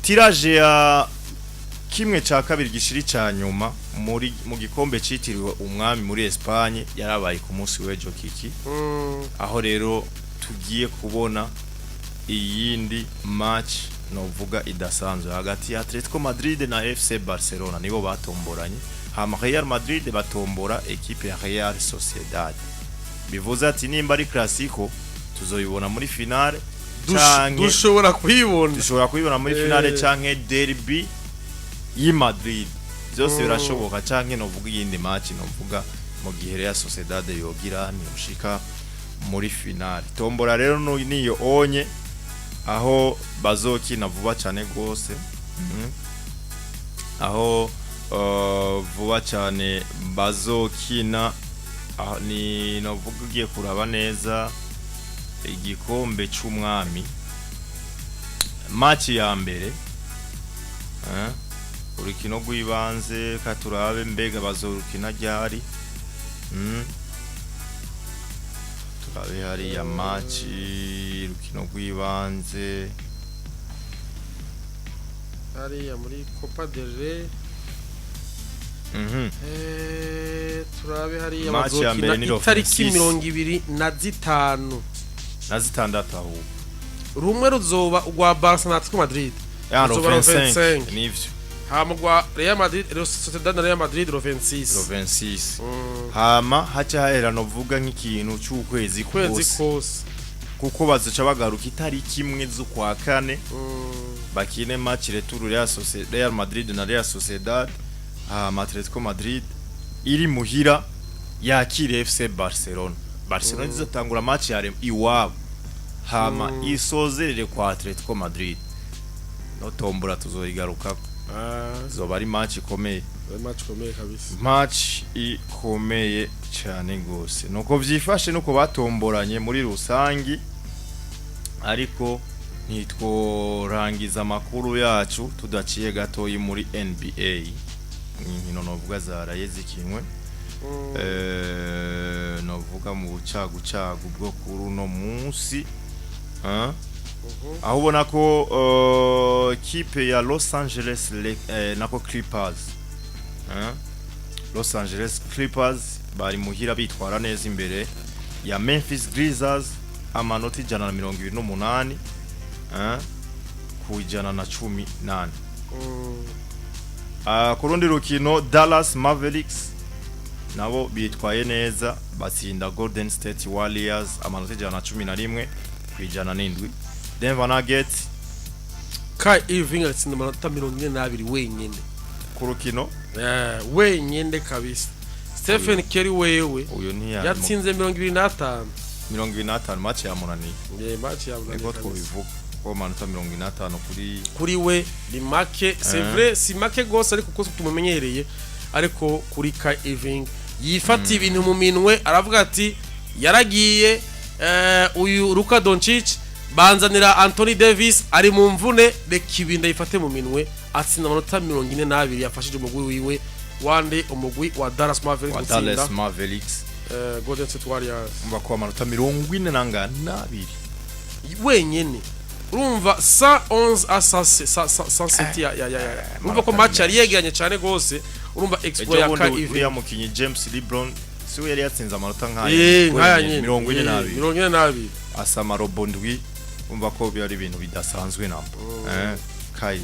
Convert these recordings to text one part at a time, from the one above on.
tirage ya kimwe ca kabiri gishiri ca nyuma muri Mugikombe Citiriwe Umwami muri Espagne yarabaye ku munsi w'ejo kiki aho rero tugiye kubona iyindi match novuga idasanzwe hagati ya Atletico Madrid na FC Barcelona nibo batomboranye hama Real Madrid batombora equipe ya Real Sociedad bivuze ati nimba ari classico tuzoyibona muri finale dushobora kuyibona muri finale canke derby yi Madrid byose birashoboka canke novuga yindi match novuga mu gihe Real Sociedad yogira ni ushika muri finale tombora rero niyo onye aho bazokina vuba cyane gose aho vuba cyane bazokina ni novuga ugiye kuraba neza igikombe c'umwami match ya mbere urukino rw'ibanze katurabe mbega bazorukina ryari turabe hari ya match urukino rw'ibanze hari ya muri Copa del Rey turabe hari ya bazokina itariki 25 na zitandatu aho rumwe ruzoba rwa Barcelona Atletico Madrid ruzoba 25 nivyo hama rwa Real Madrid Sociedad na Real Madrid 26 hama haca hahera novuga nk'ikintu cy'ukwezi kose kuko bazoca bagaruka itariki imwe z'ukwa kane bakine match retour Real Madrid na Real Sociedad hama Atletico Madrid iri muhira yakire FC Barcelona izotangura match ya iwabo hama isozerere kwa Atletico Madrid no tombora tuzoyigaruka zoba ari match ikomeye kabisa match ikomeye cyane gose nuko vyifashe nuko batomboranye muri rusangi ariko nitworangiza amakuru yacu tudaciye gatoyi muri NBA nkino novuga zaraye zikinwe novuga mu bucagucagu bwo kuri no munsi aho ubona ko kipe ya Los Angeles nako Clippers Los Angeles Clippers bari muhira bitwara neza imbere ya Memphis Grizzlies amanota 128 ku 118 kurundi rukino Dallas Mavericks nabo bitwaye neza batsinda Golden State Warriors amanota 111 ku 107 Denver Nuggets Kai Irving atsinda amanota 42 wenyene ku rukino wenyene kabisa Stephen Curry wewe yatsinze 25 match ya munani match ya munani ego twobivuga ko amanota 25 kuri we ni make c'est vrai si make gose ariko kuko tumumenyereye ariko kuri Kai Irving yifata ibintu mu minwe aravuga ati yaragiye uyu Luka Doncic banzanira Anthony Davis ari mu mvune rekibinda yifate mu minwe atsinda amanota 42 yafashije umugwi wiwe wande umugwi wa Dallas Mavericks Golden State Warriors umva ko amanota 42 wenyene urumva 111 107 ya urumva ko match yari yegeranye cyane gose urumva exploit ya Kai Irving ya mukinyi James LeBron siwe yari yatsinze amanota nk'aya 42 asama robondwi umva ko byari ibintu bidasanzwe namba Kai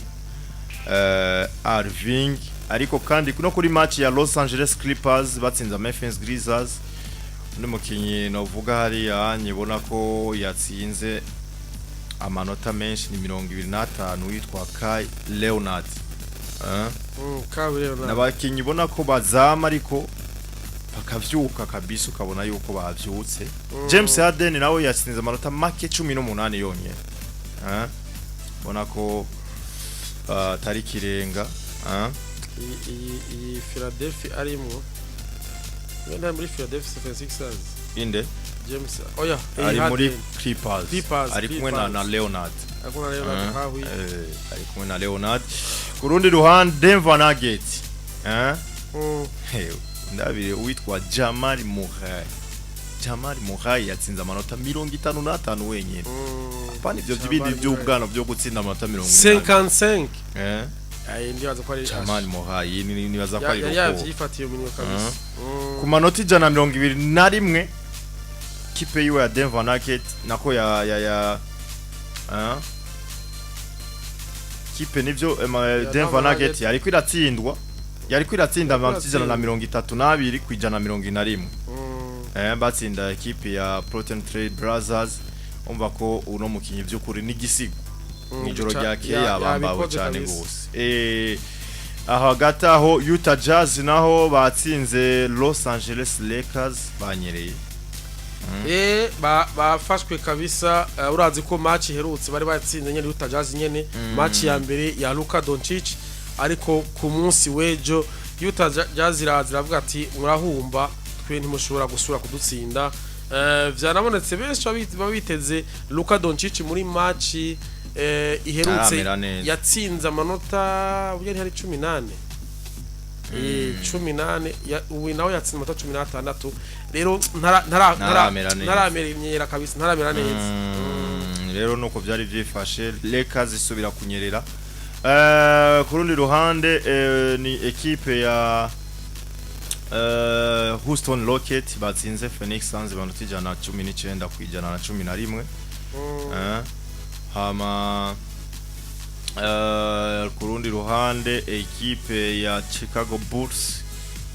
Irving ariko kandi no kuri match ya Los Angeles Clippers batsinze Memphis Grizzlies n'umukinyi novuga hari yanyibona ko yatsinze amanota menshi ni 25 witwa Kai Leonard nabakinyi bona ko bazama ariko bakavyuka kabisa ukabona yuko bavyutse James Harden nawe yatsinze amanota make 18 yonye bona ko tari kirenga iyi Philadelphia arimo wenda muri Philadelphia 76ers inde James ari muri Clippers ari kumwe na Leonard ari kumwe na Leonard kurundi ruhande Denver Nuggets ndabire uitwa Jamal Murray Jamal Muhayi yatsinze amanota 55 wenyine pani byo bibindi by'ubwana byo gutsinda amanota 55 ndibaza ko ari Jamal Muhayi nibaza ko ari uko yafatiye umunwe kabisa ku manota 121 kipe yiwe ya Denver Nuggets nako ya kipe nivyo Denver Nuggets yari kwiratsindwa amanota 132 ku 121 batsinda ekipe ya Protein Trade Brothers umva ko uno mukinyi by'ukuri n'igisigo n'ijoro ryake yabambawe cyane gose aho gataho Utah Jazz naho batsinze Los Angeles Lakers banyereye bafashwe kabisa urazi ko match iherutse bari batsinze nyene Utah Jazz nyene match ya mbere ya Luka Doncic ariko ku munsi wejo Utah Jazz iravuga ati murahumba twe ntimushobora gusura kudutsinda vyanabonetse benshi babiteze Luka Doncic muri match iherutse yatsinze amanota ubwo ari 18 18 ubu nawe yatsinze amanota 16 rero ntaramerera kabisa ntaramera neza rero nuko byari byifashe Lakers isubira kunyerera ku rundi ruhande ni ekipe ya Houston Rockets batsinze Phoenix Suns amanota 119 ku 111 hama ku rundi ruhande ekipe ya Chicago Bulls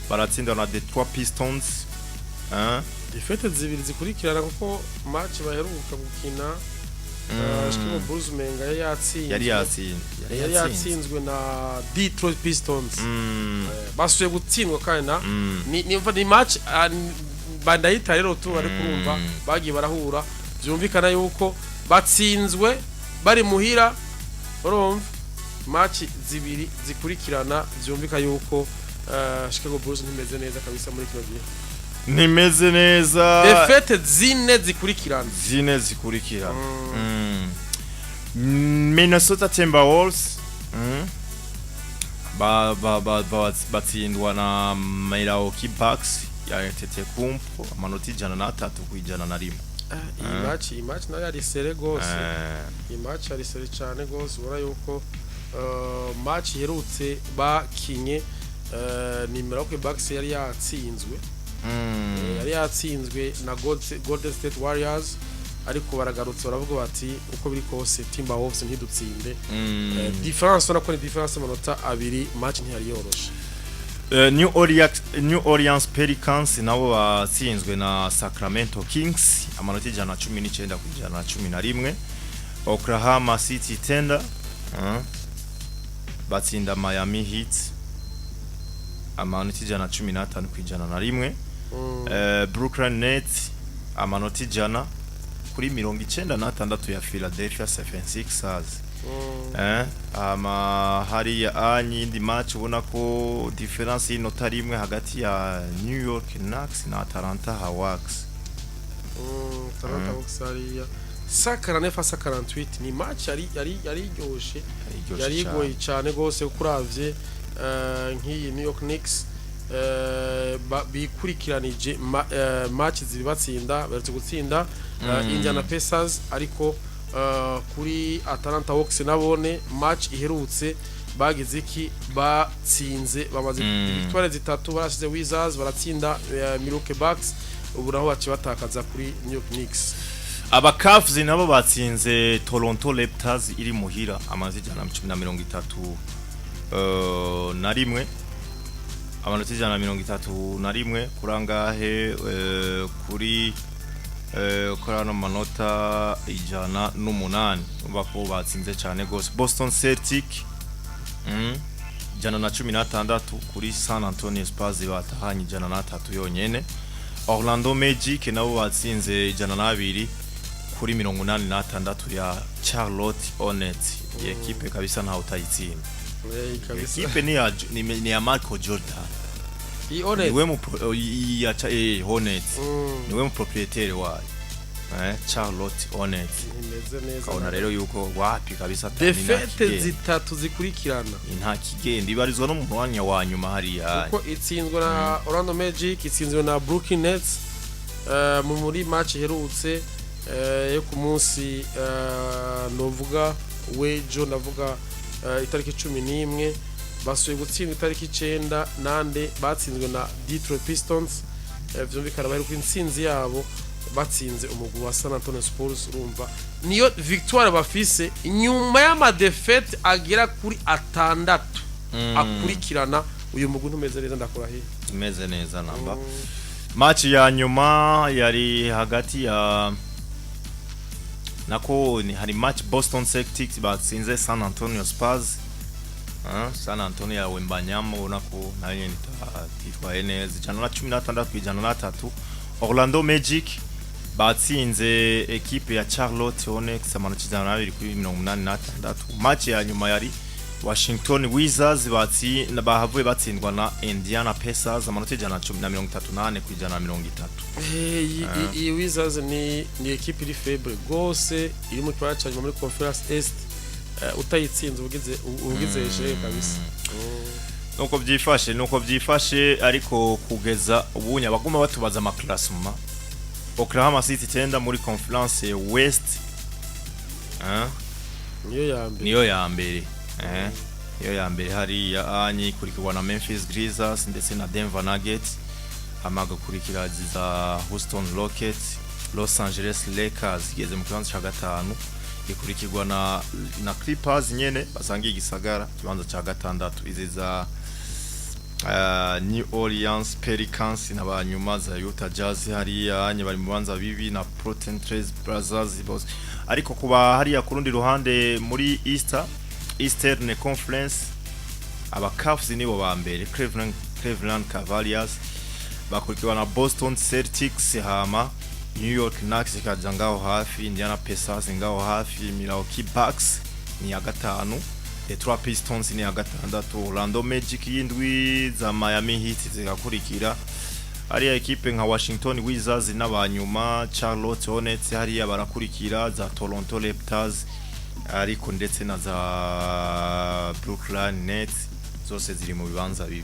baratsinda na Detroit Pistons defete zibiri zikurikirana kuko match baheruka gukina Chicago Bulls menga yari yatsinzwe na Detroit Pistons basuye gutsindwa kandi ni match bandayita rero tu ari kurumva bagiye barahura byumvikana yuko batsinzwe bari muhira urumva match zibiri zikurikirana byumvika yuko Chicago Bulls nimeze neza kabisa muri kino gihe nimeze neza defete zine zikurikirana Minnesota Timberwolves batsindwa na Milwaukee Bucks ya tete kumpo amanota 103 ku 101 iyi match nayo yari sere gose iyi match yari sere cyane gose ubona yuko match iherutse bakinye ni Milwaukee Bucks yari yatsinzwe na Golden State Warriors ariko baragarutse baravuga bati uko biri kose Timberwolves ntidutsinde difference na ko ni difference amanota abiri match ntiyari yoroshe New Orleans Pelicans nabo batsinzwe na Sacramento Kings amanota 119 ku 111 Oklahoma City Thunder batsinda Miami Heat amanota 115 ku 101 Brooklyn Nets amanota 100 kuri 96 ya Philadelphia 76ers hari anyindi match ubona ko difference y'inota rimwe hagati ya New York Knicks na Atlanta Hawks Atlanta Hawks ari 49-48 ni match yari yoshe yari igoye cyane gose kuravye nk'iyi New York Knicks bikurikiranije match zibatsinda baretse gutsinda Indiana Pacers ariko kuri Atlanta Hawks nabone match iherutse bagize iki batsinze bamaze victoire zitatu barashize Wizards baratsinda Milwaukee Bucks ubu naho baci batakaza kuri New York Knicks aba Cavs nabo batsinze Toronto Raptors iri muhira amaze 131 na rimwe amanota 131 kurangahe kuri korana manota 108 bako batsinze cyane gose Boston Celtic 116 kuri San Antonio Spurs batahanye 103 yonyene Orlando Magic nabo batsinze 102 kuri 86 ya Charlotte Hornets ekipe kabisa nta utayitsinda ekipe ni ya Marco Jordan niwe mu Hornets niwe mu proprietaire wayo Charlotte Hornets kaona rero yuko wapi kabisa defete zitatu zikurikirana nta kigenda ibarizwa no mu mwanya wa nyuma hari ya kuko itsinzwe na Orlando Magic itsinzwe na Brooklyn Nets muri match herutse yo ku munsi novuga wejo navuga itariki 11 basuye gutsinda itariki 9 nande batsinzwe na Detroit Pistons vyumvikana bari ku intsinzi yabo batsinze umugwi wa San Antonio Spurs urumva niyo victoire bafise inyuma y'ama defete agera kuri 6 akurikirana uyu mugwi ntumeze neza ndakurahiye imeze neza namba match ya nyuma yari hagati ya nako ni hari match Boston Celtics batsinze San Antonio Spurs San Antonio ya Wembanyama unako nayo nitwa neza jana na 16 kwijana na 3 Orlando Magic batsinze equipe ya Charlotte Hornets amanota 286 match ya nyuma yari Washington Wizards bahavuye batsindwa na Indiana Pacers amanota 138 kwijana na 30 iyi Wizards ni equipe iri faible gose iri mu twaca muri Conference East utayitsinze ugize je kabisa nuko byifashe ariko kugeza ubunya baguma batubaza amaklassement Oklahoma City tenda muri Conference West niyo ya mbere iyo ya mbere hari ya anyi kurikirwa na Memphis Grizzlies ndetse na Denver Nuggets amaga kurikira za Houston Rockets Los Angeles Lakers igeze mu kibanza ca gatanu ikurikirwa na Clippers nyene basangiye igisagara kibanza ca gatandatu iziza New Orleans Pelicans n'abanyuma za Utah Jazz hariya anye bari mu banza bibi na Portland Trail Blazers bose ariko kuba hariya kurundi ruhande muri Eastern Conference aba Cavs nibo ba mbere Cleveland Cavaliers bakurikirwa na Boston Celtics hama New York Knicks kaja ngaho hafi Indiana Pacers ngaho hafi Milwaukee Bucks ni ya gatanu Detroit Pistons ni ya gatandatu Orlando Magic yindwi za Miami Heat zigakurikira hariya equipe nka Washington Wizards n'abanyuma Charlotte Hornets hariya barakurikira za Toronto Raptors ariko ndetse na za Brooklyn Nets zose ziri mu bibanza bibi